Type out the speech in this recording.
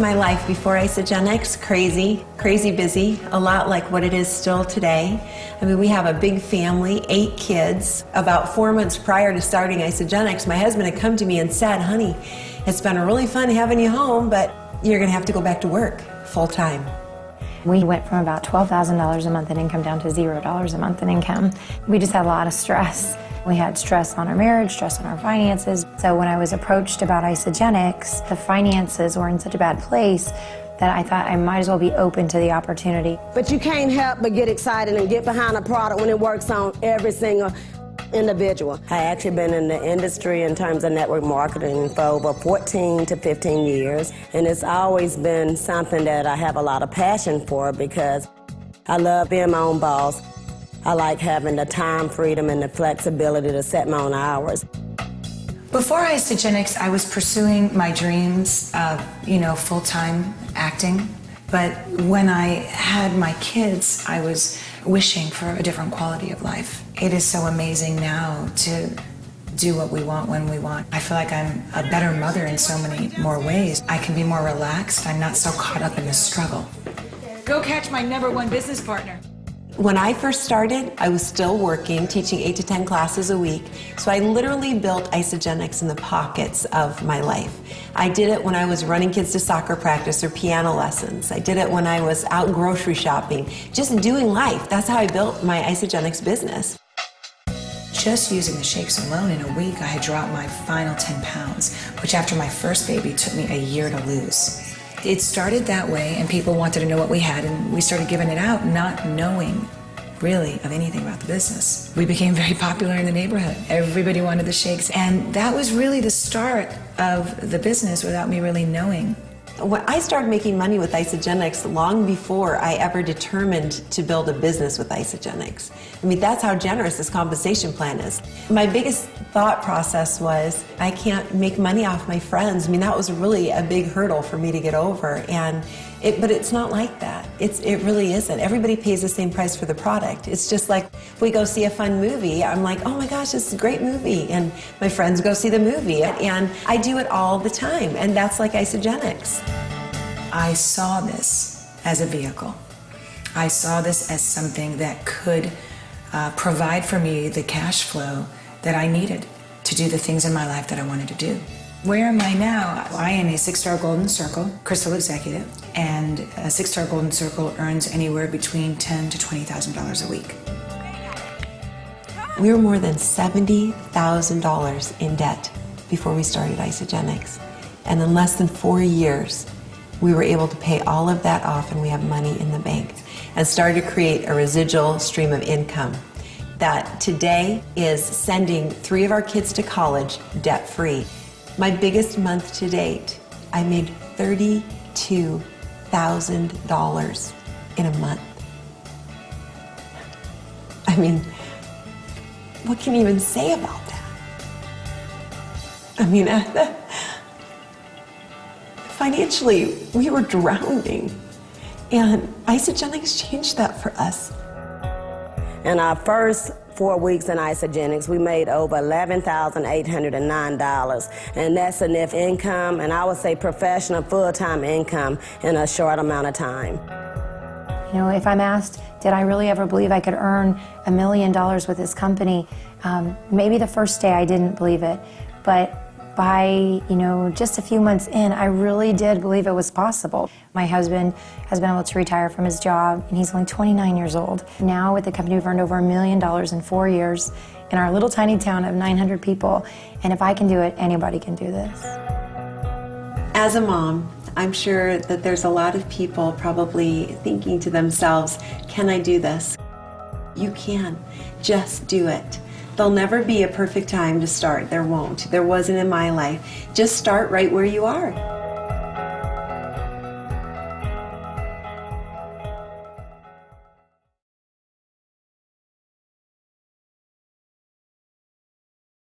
my life before Isogenics. Crazy, crazy busy, a lot like what it is still today. I mean, we have a big family, 8 kids. About 4 months prior to starting Isogenics, my husband had come to me and said, honey, it's been really fun having you home, but you're gonna have to go back to work full time. We went from about $12,000 a month in income down to $0 a month in income. We just had a lot of stress. We had stress on our marriage, stress on our finances. So when I was approached about Isogenics, the finances were in such a bad place that I thought I might as well be open to the opportunity. But you can't help but get excited and get behind a product when it works on every single individual. I actually been in the industry in terms of network marketing for over 14 to 15 years, and it's always been something that I have a lot of passion for because I love being my own boss. I like having the time freedom and the flexibility to set my own hours. Before Isogenics, I was pursuing my dreams of, full-time acting. But when I had my kids, I was wishing for a different quality of life. It is so amazing now to do what we want when we want. I feel like I'm a better mother in so many more ways. I can be more relaxed. I'm not so caught up in the struggle. Go catch my #1 business partner. When I first started, I was still working, teaching 8 to 10 classes a week. So I literally built Isogenics in the pockets of my life. I did it when I was running kids to soccer practice or piano lessons. I did it when I was out grocery shopping, just doing life. That's how I built my Isogenics business. Just using the shakes alone, in a week, I had dropped my final 10 pounds, which after my first baby took me a year to lose. It started that way, and people wanted to know what we had, and we started giving it out, not knowing really of anything about the business. We became very popular in the neighborhood. Everybody wanted the shakes, and that was really the start of the business without me really knowing. When I started making money with Isogenics long before I ever determined to build a business with Isogenics. I mean, that's how generous this compensation plan is. My biggest thought process was, I can't make money off my friends. I mean, that was really a big hurdle for me to get over. But it's not like that. It really isn't. Everybody pays the same price for the product. It's just like we go see a fun movie. I'm like, oh my gosh, this is a great movie. And my friends go see the movie. And I do it all the time. And that's like Isogenics. I saw this as a vehicle. I saw this as something that could provide for me the cash flow that I needed to do the things in my life that I wanted to do. Where am I now? I am a 6-star Golden Circle Crystal Executive, and a 6-star Golden Circle earns anywhere between $10,000 to $20,000 a week. We were more than $70,000 in debt before we started Isogenics. And in less than 4 years, we were able to pay all of that off, and we have money in the bank, and started to create a residual stream of income that today is sending 3 of our kids to college debt-free. My biggest month to date, I made $32,000 in a month. I mean, what can you even say about that? I mean, financially, we were drowning, and Isogenics changed that for us. In our first 4 weeks in Isogenics, we made over $11,809, and that's enough income, and I would say professional full-time income in a short amount of time. If I'm asked, did I really ever believe I could earn $1 million with this company? Maybe the first day I didn't believe it, but by, just a few months in, I really did believe it was possible. My husband has been able to retire from his job, and he's only 29 years old. Now with the company, we've earned over $1 million in 4 years in our little tiny town of 900 people. And if I can do it, anybody can do this. As a mom, I'm sure that there's a lot of people probably thinking to themselves, can I do this? You can. Just do it. There'll never be a perfect time to start. There won't. There wasn't in my life. Just start right where you are.